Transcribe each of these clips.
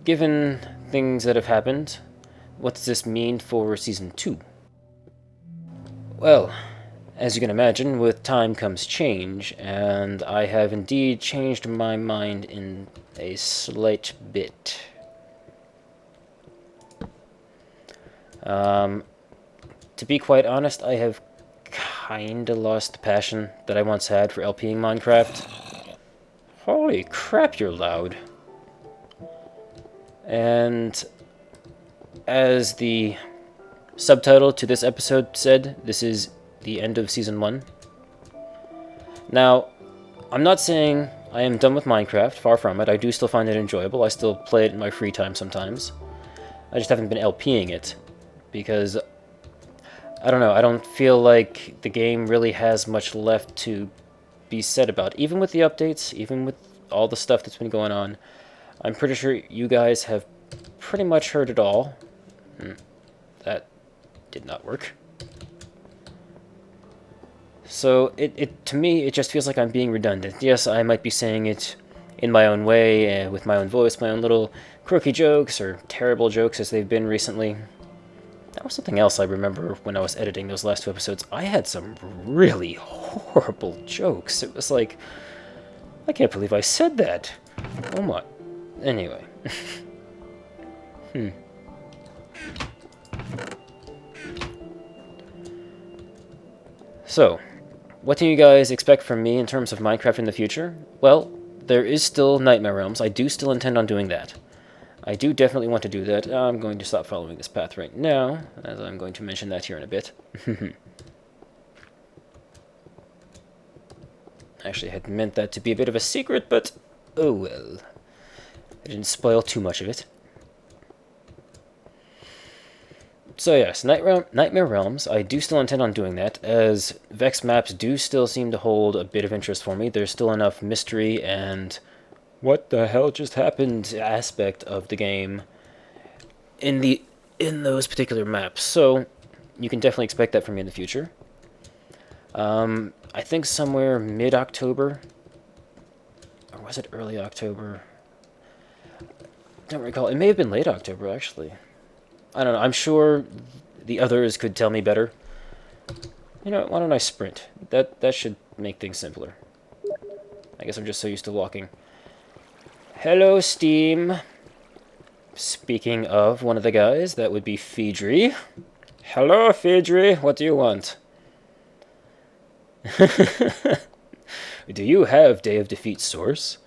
given things that have happened, what does this mean for Season 2? Well, as you can imagine, with time comes change, and I have indeed changed my mind in a slight bit. To be quite honest, I have kinda lost the passion that I once had for LPing Minecraft. Holy crap, you're loud. And as the subtitle to this episode said, this is the end of Season 1. Now, I'm not saying I am done with Minecraft, far from it. I do still find it enjoyable. I still play it in my free time sometimes. I just haven't been LPing it, because, I don't know, I don't feel like the game really has much left to be said about. Even with the updates, even with all the stuff that's been going on, I'm pretty sure you guys have pretty much heard it all. That did not work. So, to me, it just feels like I'm being redundant. Yes, I might be saying it in my own way, with my own voice, my own little quirky jokes, or terrible jokes as they've been recently. That was something else I remember when I was editing those last 2 episodes. I had some really horrible jokes. It was like, I can't believe I said that. Oh my. Anyway. So, what do you guys expect from me in terms of Minecraft in the future? Well, there is still Nightmare Realms. I do still intend on doing that. I do definitely want to do that. I'm going to stop following this path right now, as I'm going to mention that here in a bit. Actually, I had meant that to be a bit of a secret, but oh well. I didn't spoil too much of it. So yes, Nightmare Realms, I do still intend on doing that, as Vex maps do still seem to hold a bit of interest for me. There's still enough mystery and what the hell just happened aspect of the game in those particular maps. So you can definitely expect that from me in the future. I think somewhere mid-October, or was it early October? Don't recall. It may have been late October, actually. I don't know. I'm sure the others could tell me better. You know, why don't I sprint? That should make things simpler. I guess I'm just so used to walking. Hello, Steam. Speaking of one of the guys, that would be Feedry. Hello, Feedry. What do you want? Do you have Day of Defeat Source?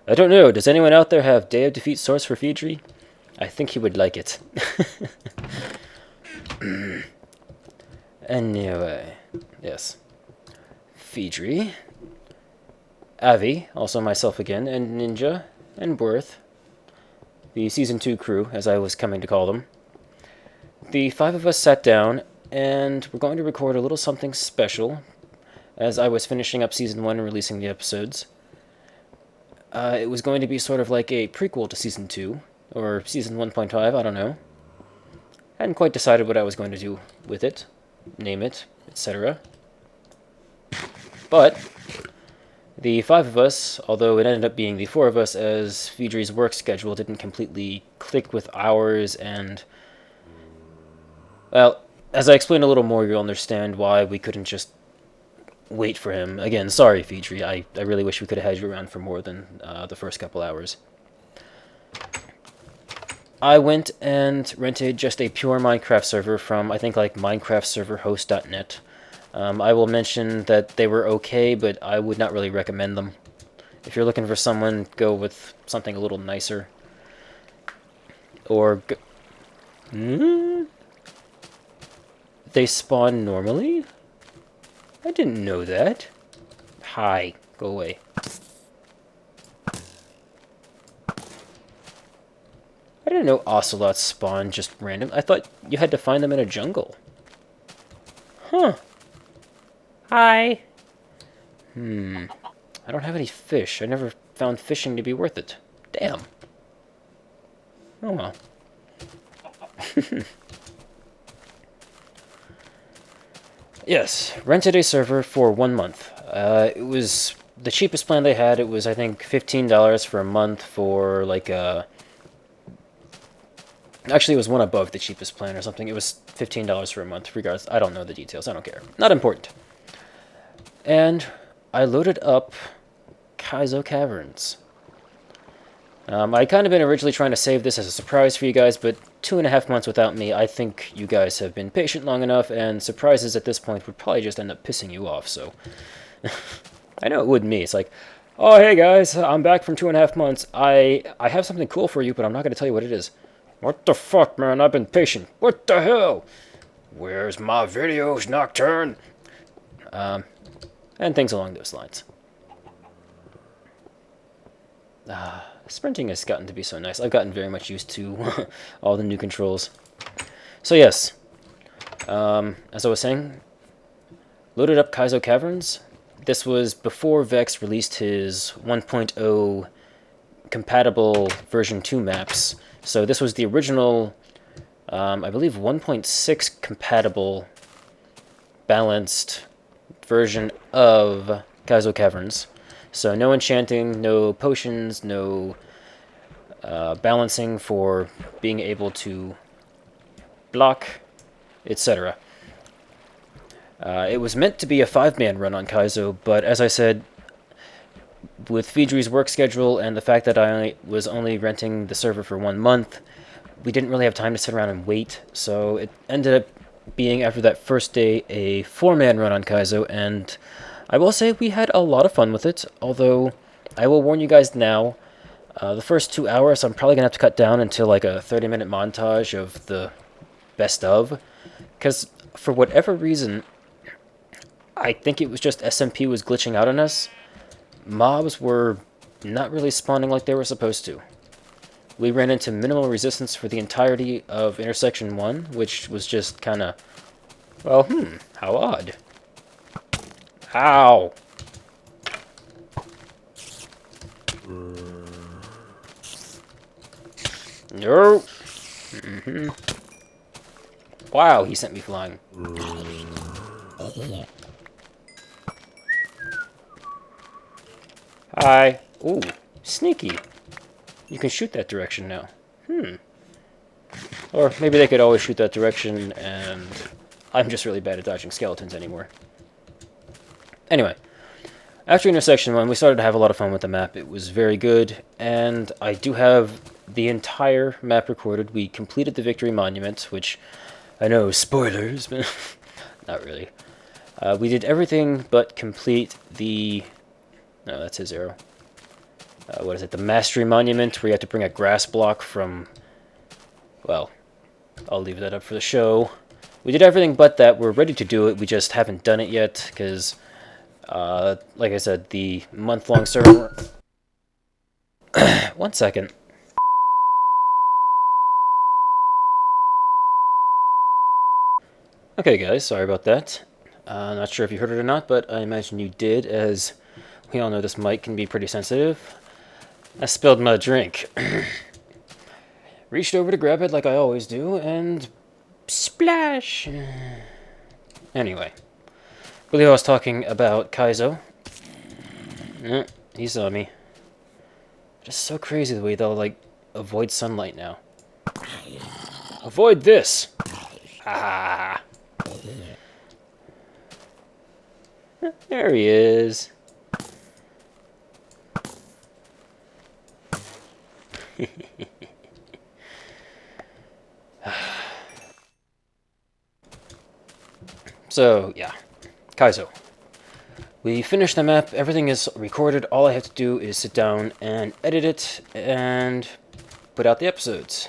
I don't know. Does anyone out there have Day of Defeat Source for Feedry? I think he would like it. Anyway, yes. Feedry, Avi, also myself again, and Ninja, and Worth, the Season 2 crew, as I was coming to call them. The 5 of us sat down, and we're going to record a little something special, as I was finishing up Season 1 and releasing the episodes. It was going to be sort of like a prequel to Season 2, or Season 1.5, I don't know. Hadn't quite decided what I was going to do with it, name it, etc. But the 5 of us, although it ended up being the 4 of us, as Feedry's work schedule didn't completely click with ours, and, well, as I explain a little more, you'll understand why we couldn't just wait for him. Again, sorry, Feedry, I really wish we could have had you around for more than the first couple hours. I went and rented just a pure Minecraft server from, I think, like minecraftserverhost.net. I will mention that they were okay, but I would not really recommend them. If you're looking for someone, go with something a little nicer. Or... They spawn normally? I didn't know that. Hi. Go away. I didn't know ocelots spawn just random. I thought you had to find them in a jungle. Huh. Hi. I don't have any fish. I never found fishing to be worth it. Damn. Oh well. Yes, rented a server for 1 month. It was the cheapest plan they had. It was, I think, $15 for a month for, like, Actually, it was one above the cheapest plan or something. It was $15 for a month. Regardless, I don't know the details. I don't care. Not important. And I loaded up Kaiso Caverns. I'd kind of been originally trying to save this as a surprise for you guys, but 2.5 months without me, I think you guys have been patient long enough, and surprises at this point would probably just end up pissing you off, so... I know it wouldn't me. It's like, oh, hey guys, I'm back from 2.5 months. I have something cool for you, but I'm not going to tell you what it is. What the fuck, man? I've been patient. What the hell? Where's my videos, Nocturne? And things along those lines. Sprinting has gotten to be so nice. I've gotten very much used to all the new controls. So yes, as I was saying, loaded up Kaiso Caverns. This was before Vex released his 1.0 compatible version 2 maps. So this was the original, I believe 1.6 compatible balanced version of Kaiso Caverns. So no enchanting, no potions, no balancing for being able to block, etc. It was meant to be a 5-man run on Kaiso, but as I said, with Feedry's work schedule and the fact that I was only renting the server for 1 month, we didn't really have time to sit around and wait, so it ended up being, after that first day, a 4-man run on Kaiso, and I will say we had a lot of fun with it, although I will warn you guys now, the first 2 hours I'm probably going to have to cut down into like a 30-minute montage of the best of, because for whatever reason, I think it was just SMP was glitching out on us. Mobs were not really spawning like they were supposed to. We ran into minimal resistance for the entirety of Intersection 1, which was just kind of, well, how odd. Ow! No! Wow, he sent me flying. Hi. Ooh, sneaky. You can shoot that direction now. Or maybe they could always shoot that direction, and I'm just really bad at dodging skeletons anymore. Anyway, after Intersection 1, we started to have a lot of fun with the map. It was very good, and I do have the entire map recorded. We completed the Victory Monument, which I know, spoilers, but not really. We did everything but complete the... No, that's his arrow. What is it? The Mastery Monument, where you have to bring a grass block from... Well, I'll leave that up for the show. We did everything but that. We're ready to do it. We just haven't done it yet, because, like I said, the month-long server... 1 second. Okay, guys, sorry about that. Not sure if you heard it or not, but I imagine you did, as we all know this mic can be pretty sensitive. I spilled my drink. Reached over to grab it like I always do, and splash! Anyway, I believe I was talking about Kaiso. He saw me. Just so crazy the way they'll, like, avoid sunlight now. Avoid this! Ah! There he is. So, yeah. Kaiso. We finished the map, everything is recorded, all I have to do is sit down and edit it, and put out the episodes.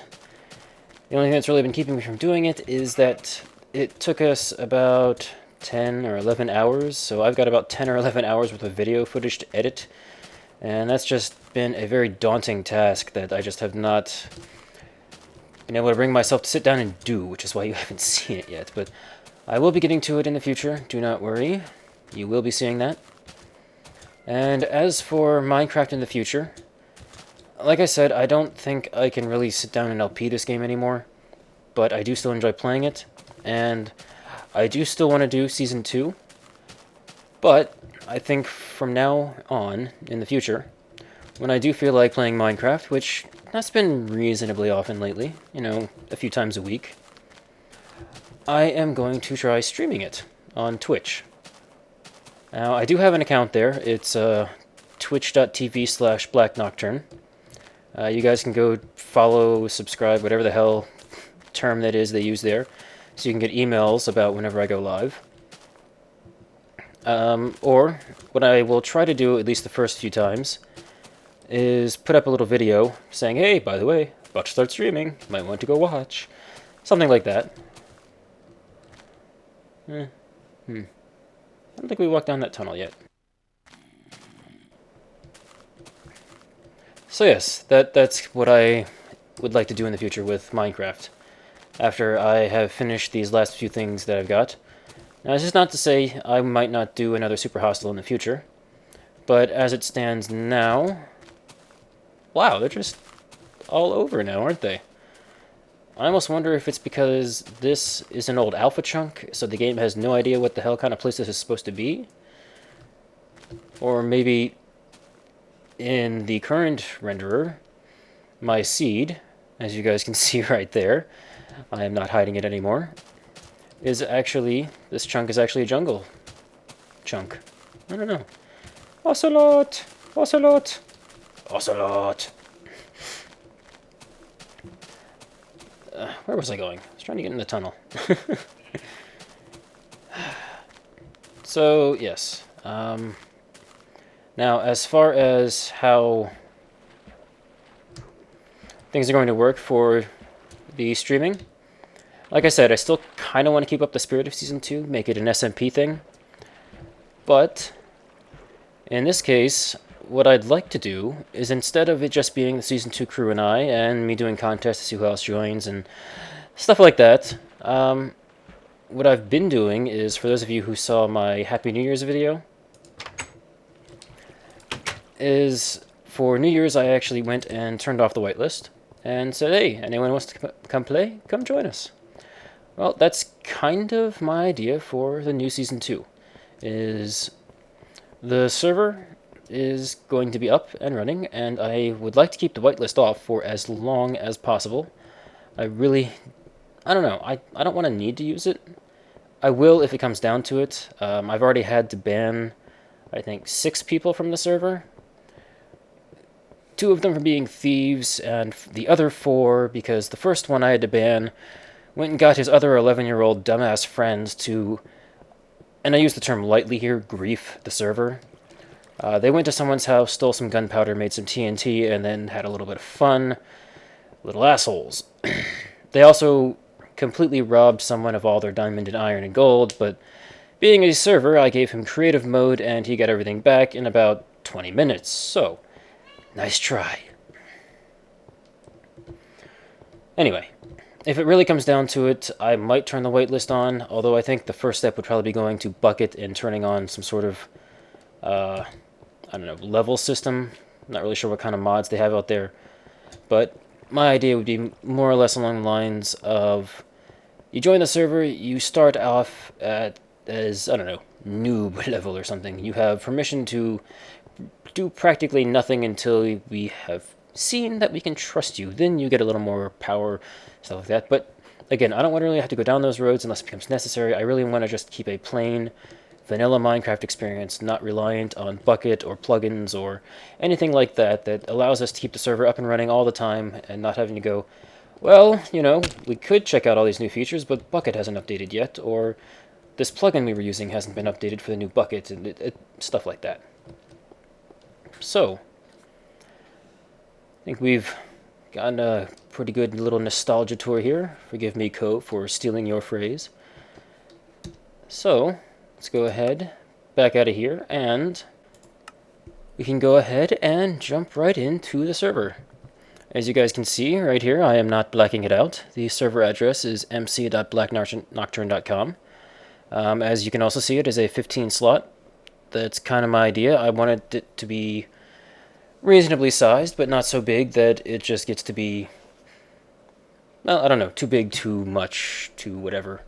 The only thing that's really been keeping me from doing it is that it took us about 10 or 11 hours, so I've got about 10 or 11 hours worth of video footage to edit, and that's just been a very daunting task that I just have not been able to bring myself to sit down and do, which is why you haven't seen it yet, but I will be getting to it in the future, do not worry. You will be seeing that. And as for Minecraft in the future, like I said, I don't think I can really sit down and LP this game anymore, but I do still enjoy playing it, and I do still want to do Season 2, but I think from now on, in the future, when I do feel like playing Minecraft, which that's been reasonably often lately, you know, a few times a week, I am going to try streaming it on Twitch. Now, I do have an account there. It's twitch.tv/blacknocturne. You guys can go follow, subscribe, whatever the hell term that is they use there, so you can get emails about whenever I go live. Or, what I will try to do, at least the first few times, is put up a little video saying, hey, by the way, about to start streaming, might want to go watch. Something like that. I don't think we walked down that tunnel yet. So yes, that's what I would like to do in the future with Minecraft. After I have finished these last few things that I've got. Now, this is not to say I might not do another Super Hostel in the future, but as it stands now... Wow, they're just all over now, aren't they? I almost wonder if it's because this is an old alpha chunk, so the game has no idea what the hell kind of place this is supposed to be. Or maybe in the current renderer, my seed, as you guys can see right there, I am not hiding it anymore, is actually, this chunk is actually a jungle chunk. I don't know. Ocelot! Ocelot! Ocelot! Where was I going? I was trying to get in the tunnel. So, yes. Now, as far as how things are going to work for the streaming, like I said, I still kind of want to keep up the spirit of Season 2, make it an SMP thing. But, in this case, what I'd like to do is, instead of it just being the Season 2 crew and I, and me doing contests to see who else joins and stuff like that, what I've been doing is, for those of you who saw my Happy New Year's video, is for New Year's I actually went and turned off the whitelist and said, hey, anyone wants to come play? Come join us. Well, that's kind of my idea for the new Season 2, is the server is going to be up and running, and I would like to keep the whitelist off for as long as possible. I don't know, I don't want to need to use it. I will if it comes down to it. I've already had to ban, I think, 6 people from the server. 2 of them for being thieves, and the other 4 because the first one I had to ban went and got his other 11-year-old dumbass friends to, and I use the term lightly here, grief the server. They went to someone's house, stole some gunpowder, made some TNT, and then had a little bit of fun. Little assholes. They also completely robbed someone of all their diamond and iron and gold, but being a server, I gave him creative mode, and he got everything back in about 20 minutes, so nice try. Anyway, if it really comes down to it, I might turn the waitlist on, although I think the first step would probably be going to Bucket and turning on some sort of, I don't know, level system. Not really sure what kind of mods they have out there, but my idea would be more or less along the lines of, you join the server, you start off as, I don't know, noob level or something. You have permission to do practically nothing until we have seen that we can trust you. Then you get a little more power, stuff like that. But again, I don't want to really have to go down those roads unless it becomes necessary. I really want to just keep a plain vanilla Minecraft experience, not reliant on Bucket or plugins or anything like that, that allows us to keep the server up and running all the time and not having to go, well, you know, we could check out all these new features, but Bucket hasn't updated yet, or this plugin we were using hasn't been updated for the new Bucket, and stuff like that. So, I think we've gotten a pretty good little nostalgia tour here. Forgive me, Co, for stealing your phrase. So, let's go ahead, back out of here, and we can go ahead and jump right into the server. As you guys can see right here, I am not blacking it out. The server address is mc.blacknocturne.com. As you can also see, it is a 15 slot. That's kind of my idea. I wanted it to be reasonably sized, but not so big that it just gets to be, well, I don't know, too big, too much, too whatever.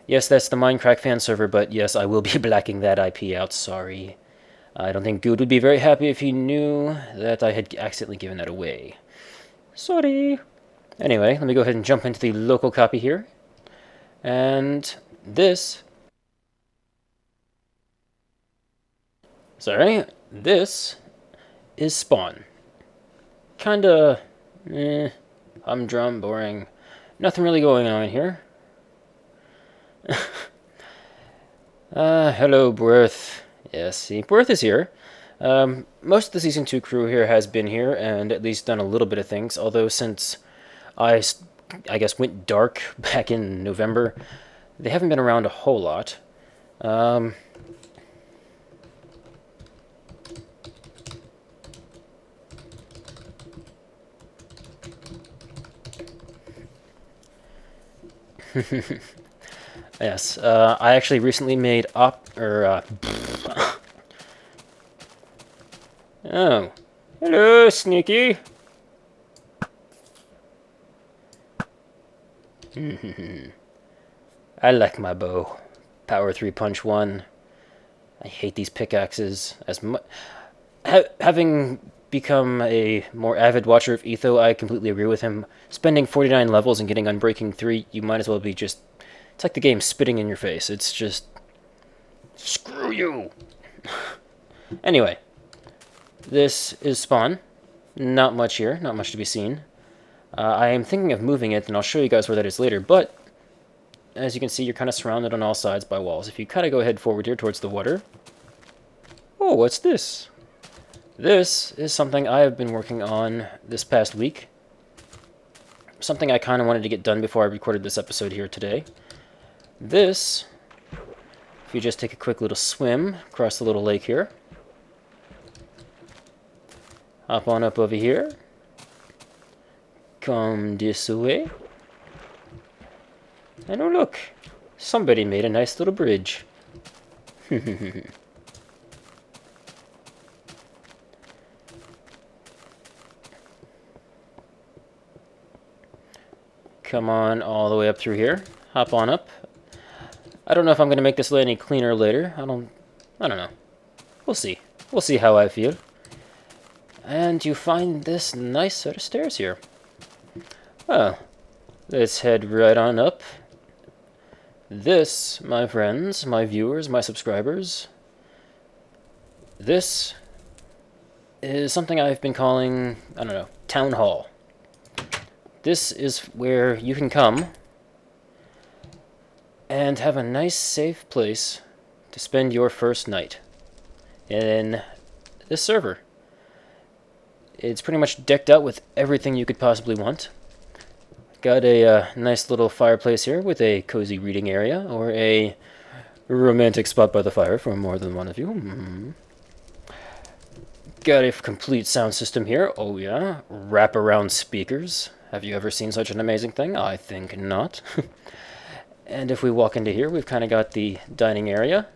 Yes, that's the Minecraft fan server, but yes, I will be blacking that IP out, sorry. I don't think Good would be very happy if he knew that I had accidentally given that away. Sorry. Anyway, let me go ahead and jump into the local copy here. And this... Sorry, this is spawn. Kinda... humdrum, boring. Nothing really going on here. Hello, Bworth. Yes, see, Bworth is here. Most of the Season 2 crew here has been here and at least done a little bit of things, although since I guess, went dark back in November, they haven't been around a whole lot. Yes, I actually recently made Oh, hello, Sneaky. I like my bow. Power 3 punch 1. I hate these pickaxes as much. Having become a more avid watcher of Etho, I completely agree with him. Spending 49 levels and getting Unbreaking 3, you might as well be just... It's like the game spitting in your face. It's just... Screw you! Anyway. This is spawn. Not much here. Not much to be seen. I am thinking of moving it, and I'll show you guys where that is later, but... As you can see, you're kind of surrounded on all sides by walls. If you kind of go ahead forward here towards the water... Oh, what's this? This is something I have been working on this past week. Something I kind of wanted to get done before I recorded this episode here today. This, if you just take a quick little swim across the little lake here. Hop on up over here. Come this way. And oh look, somebody made a nice little bridge. Come on all the way up through here. Hop on up. I don't know if I'm going to make this any cleaner later. I don't know. We'll see. We'll see how I feel. And you find this nice set of stairs here. Well, let's head right on up. This, my friends, my viewers, my subscribers, this is something I've been calling, I don't know, Town Hall. This is where you can come and have a nice, safe place to spend your first night in this server. It's pretty much decked out with everything you could possibly want. Got a nice little fireplace here with a cozy reading area or a romantic spot by the fire for more than one of you. Got a complete sound system here. Oh yeah, wraparound speakers. Have you ever seen such an amazing thing? I think not. And if we walk into here, we've kind of got the dining area.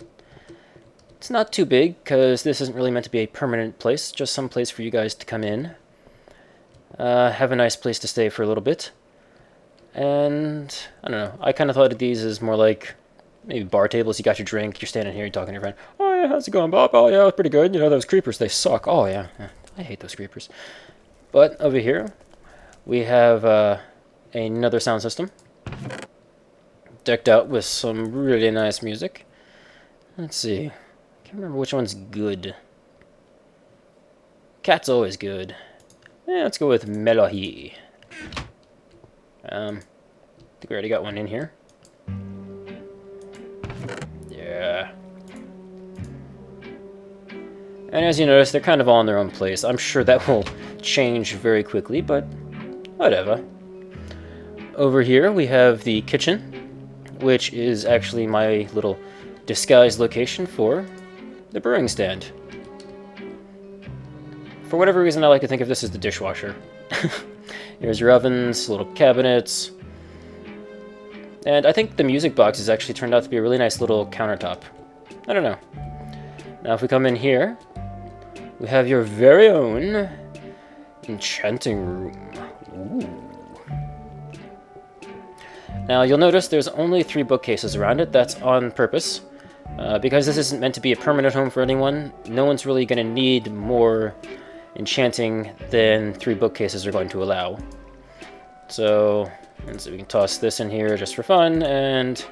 It's not too big, because this isn't really meant to be a permanent place, just some place for you guys to come in. Have a nice place to stay for a little bit. And, I don't know, I kind of thought of these as more like maybe bar tables. You got your drink, you're standing here, you're talking to your friend. Oh yeah, how's it going, Bob? Oh yeah, it's pretty good. You know, those creepers, they suck. Oh yeah, I hate those creepers. But over here, we have another sound system. Decked out with some really nice music. Let's see. I can't remember which one's good. Cat's always good. Yeah, let's go with Melohi. I think we already got one in here. Yeah. And as you notice, they're kind of all in their own place. I'm sure that will change very quickly, but whatever. Over here we have the kitchen, which is actually my little disguised location for the brewing stand. For whatever reason, I like to think of this as the dishwasher. Here's your ovens, little cabinets. And I think the music box has actually turned out to be a really nice little countertop. I don't know. Now if we come in here, we have your very own enchanting room. Ooh. Now you'll notice there's only 3 bookcases around it. That's on purpose. Because this isn't meant to be a permanent home for anyone, no one's really going to need more enchanting than 3 bookcases are going to allow. So, we can toss this in here just for fun, and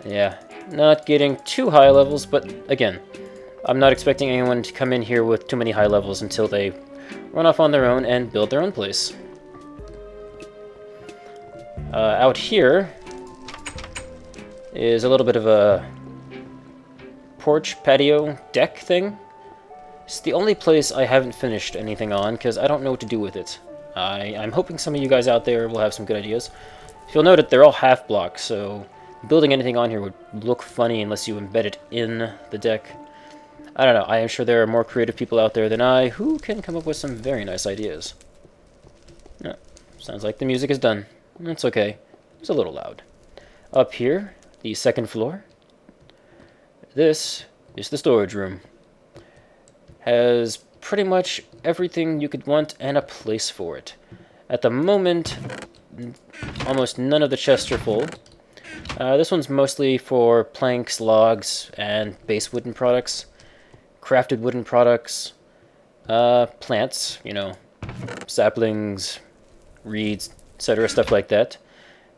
yeah, not getting too high levels, but again, I'm not expecting anyone to come in here with too many high levels until they run off on their own and build their own place. Out here is a little bit of a porch, patio, deck thing. It's the only place I haven't finished anything on, because I don't know what to do with it. I'm hoping some of you guys out there will have some good ideas. If you'll note it, they're all half blocks, so building anything on here would look funny unless you embed it in the deck. I don't know, I am sure there are more creative people out there than I who can come up with some very nice ideas. Yeah, sounds like the music is done. That's okay. It's a little loud. Up here, the second floor. This is the storage room. Has pretty much everything you could want and a place for it. At the moment, almost none of the chests are full. This one's mostly for planks, logs, and base wooden products. Crafted wooden products. Plants, you know, saplings, reeds, etc., stuff like that.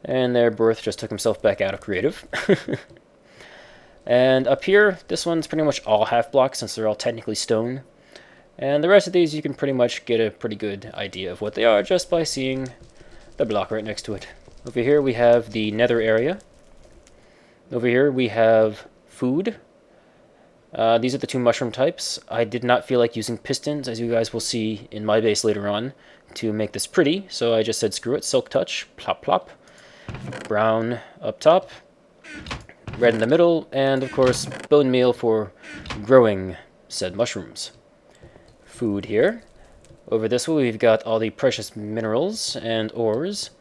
And there, Birth just took himself back out of creative. And up here, this one's pretty much all half blocks since they're all technically stone. And the rest of these you can pretty much get a pretty good idea of what they are just by seeing the block right next to it. Over here we have the Nether area. Over here we have food. These are the 2 mushroom types. I did not feel like using pistons, as you guys will see in my base later on, to make this pretty, so I just said screw it, silk touch, plop plop. Brown up top, red in the middle, and of course bone meal for growing said mushrooms. Food here. Over this way we've got all the precious minerals and ores.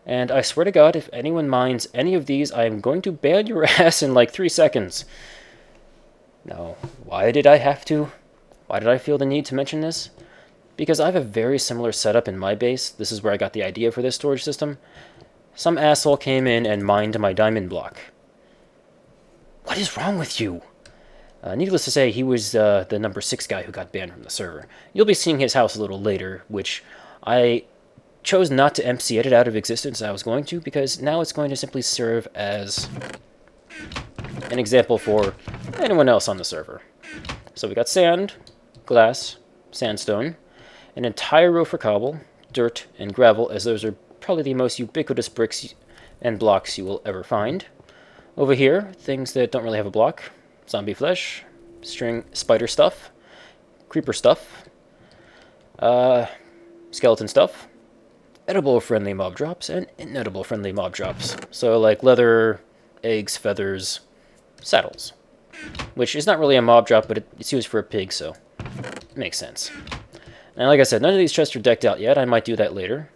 And I swear to God, if anyone mines any of these, I'm going to ban your ass in like 3 seconds. Now, why did I have to? Why did I feel the need to mention this? Because I have a very similar setup in my base. This is where I got the idea for this storage system. Some asshole came in and mined my diamond block. What is wrong with you? Needless to say, he was the number 6 guy who got banned from the server. You'll be seeing his house a little later, which I chose not to MC edit out of existence as I was going to, because now it's going to simply serve as an example for anyone else on the server. So we got sand, glass, sandstone, an entire row for cobble, dirt, and gravel, as those are probably the most ubiquitous bricks and blocks you will ever find. Over here, things that don't really have a block. Zombie flesh, string spider stuff, creeper stuff, skeleton stuff, edible friendly mob drops, and inedible friendly mob drops. So like leather, eggs, feathers, saddles. Which is not really a mob drop, but it's used for a pig, so it makes sense. And like I said, none of these chests are decked out yet. I might do that later.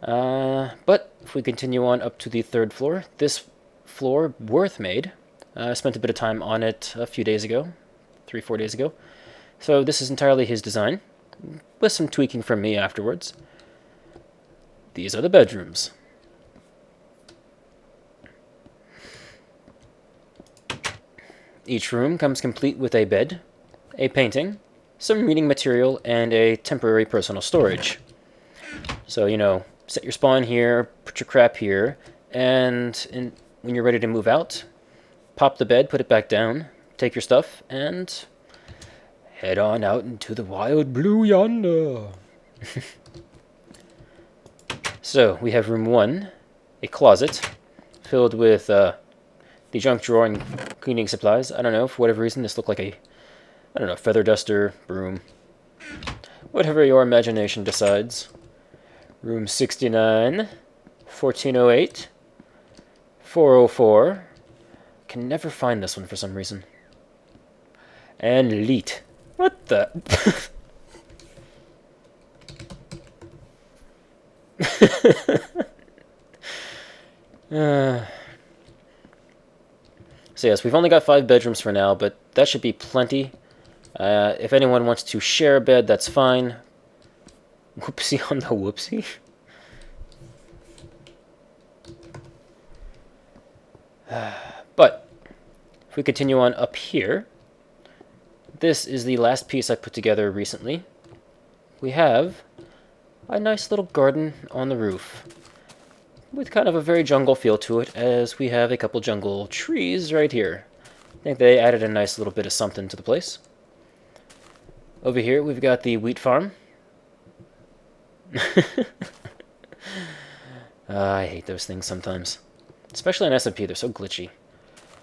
But if we continue on up to the 3rd floor, this floor Worth made. I spent a bit of time on it a few days ago, 3-4 days ago. So this is entirely his design, with some tweaking from me afterwards. These are the bedrooms. Each room comes complete with a bed, a painting, some reading material, and a temporary personal storage. So, you know, set your spawn here, put your crap here, and when you're ready to move out, pop the bed, put it back down, take your stuff, and head on out into the wild blue yonder. So, we have room 1, a closet, filled with the junk drawer and cleaning supplies. I don't know, for whatever reason, this looked like a, I don't know, feather duster, broom. Whatever your imagination decides. Room 69, 1408, 404. Can never find this one for some reason. And Leet. What the? So yes, we've only got 5 bedrooms for now, but that should be plenty. If anyone wants to share a bed, that's fine. Whoopsie on the whoopsie. But If we continue on up here, this is the last piece I put together recently. We have a nice little garden on the roof with kind of a very jungle feel to it, as we have a couple jungle trees right here. I think they added a nice little bit of something to the place. Over here we've got the wheat farm. I hate those things sometimes. Especially on SMP, they're so glitchy.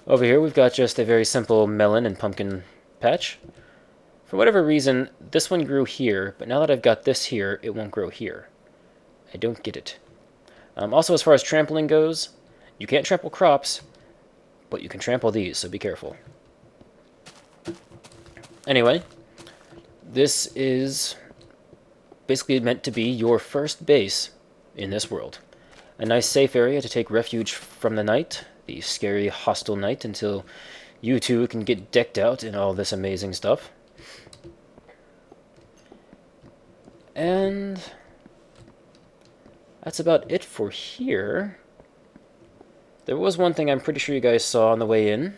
Over here we've got just a very simple melon and pumpkin patch. For whatever reason, this one grew here, but now that I've got this here, it won't grow here. I don't get it. Also, as far as trampling goes, you can't trample crops, but you can trample these, so be careful. Anyway, this is basically meant to be your first base in this world. A nice safe area to take refuge from the night, the scary, hostile night, until you two can get decked out in all this amazing stuff. And that's about it for here. There was one thing I'm pretty sure you guys saw on the way in.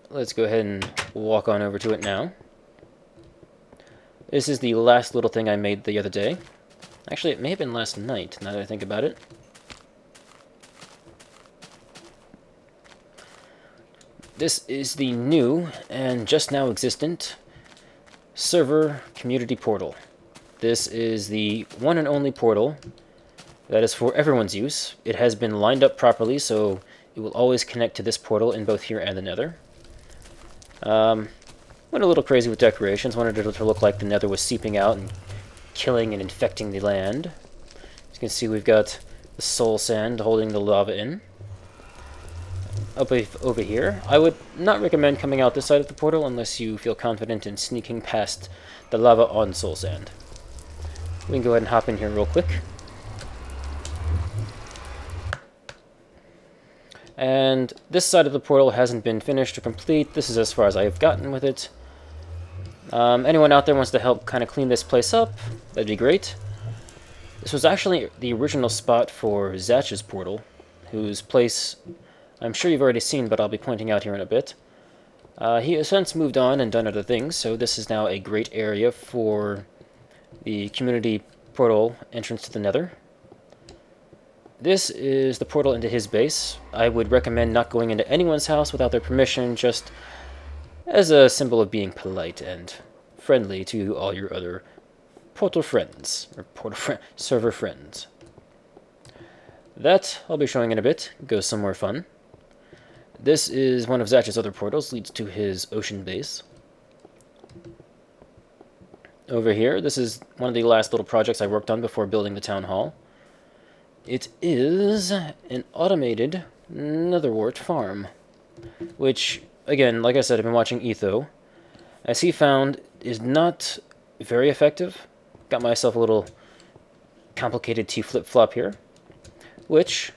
Let's go ahead and walk on over to it now. This is the last little thing I made the other day. Actually, it may have been last night, now that I think about it. This is the new and just now existent server community portal. This is the one and only portal that is for everyone's use. It has been lined up properly, so it will always connect to this portal in both here and the Nether. Went a little crazy with decorations. Wanted it to look like the Nether was seeping out and killing and infecting the land. As you can see, we've got the soul sand holding the lava in. Over here, I would not recommend coming out this side of the portal unless you feel confident in sneaking past the lava on soul sand. We can go ahead and hop in here real quick. And this side of the portal hasn't been finished or complete. This is as far as I have gotten with it. Anyone out there wants to help kind of clean this place up, that'd be great. This was actually the original spot for Zatch's portal, whose place I'm sure you've already seen, but I'll be pointing out here in a bit. He has since moved on and done other things, so this is now a great area for the community portal entrance to the Nether. This is the portal into his base. I would recommend not going into anyone's house without their permission, just as a symbol of being polite and friendly to all your other portal friends, or server friends. That I'll be showing in a bit. Goes somewhere fun. This is one of Zatch's other portals, leads to his ocean base. Over here, this is one of the last little projects I worked on before building the town hall. It is an automated netherwort farm, which, again, like I said, I've been watching Etho, as he found is not very effective. Got myself a little complicated T-flip-flop here, which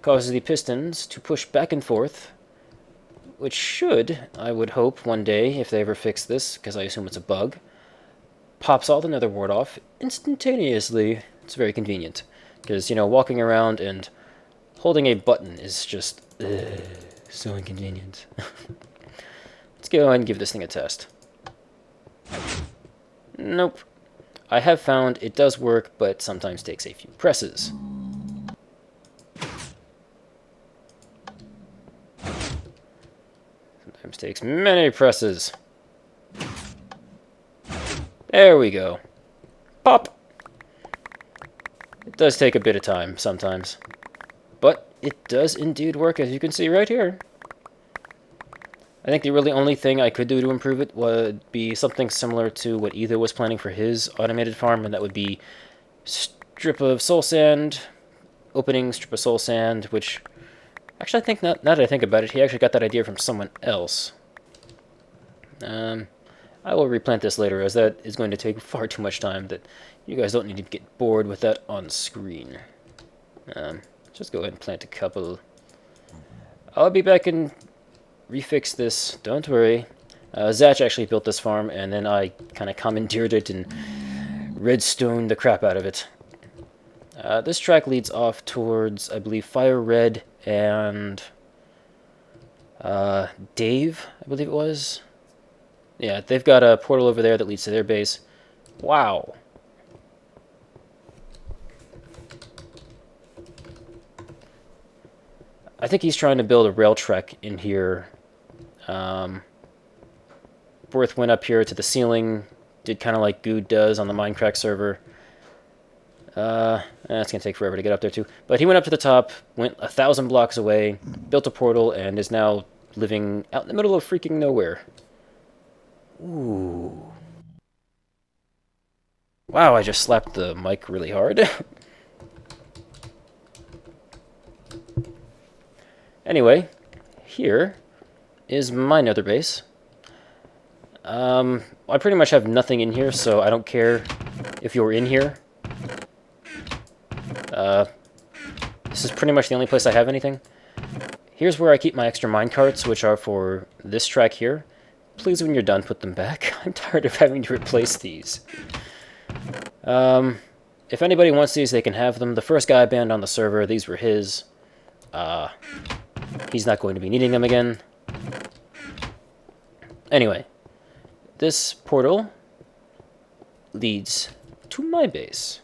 causes the pistons to push back and forth, which should, I would hope, one day, if they ever fix this, because I assume it's a bug, pops all the nether wart off instantaneously. It's very convenient, because, you know, walking around and holding a button is just so inconvenient. Let's go ahead and give this thing a test. Nope. I have found it does work, but sometimes takes a few presses. Sometimes takes many presses. There we go. Pop! It does take a bit of time sometimes, but it does indeed work, as you can see right here. I think the really only thing I could do to improve it would be something similar to what Etho was planning for his automated farm, and that would be strip of soul sand, opening, strip of soul sand, which, actually I think, now that I think about it, he actually got that idea from someone else. I will replant this later, as that is going to take far too much time that you guys don't need to get bored with that on screen. Just go ahead and plant a couple. I'll be back and refix this, don't worry. Zatch actually built this farm, and then I kind of commandeered it and redstone the crap out of it. This track leads off towards, I believe, Fire Red and Dave, I believe it was. Yeah, they've got a portal over there that leads to their base. Wow. I think he's trying to build a rail trek in here. Worth went up here to the ceiling, did kind of like Good does on the Minecraft server. That's going to take forever to get up there too. But he went up to the top, went 1,000 blocks away, built a portal, and is now living out in the middle of freaking nowhere. Ooh. Wow, I just slapped the mic really hard. Anyway, here is my nether base. I pretty much have nothing in here, so I don't care if you're in here. This is pretty much the only place I have anything. Here's where I keep my extra minecarts, which are for this track here. Please, when you're done, put them back. I'm tired of having to replace these. If anybody wants these, they can have them. The first guy I banned on the server, these were his. He's not going to be needing them again. Anyway, this portal leads to my base.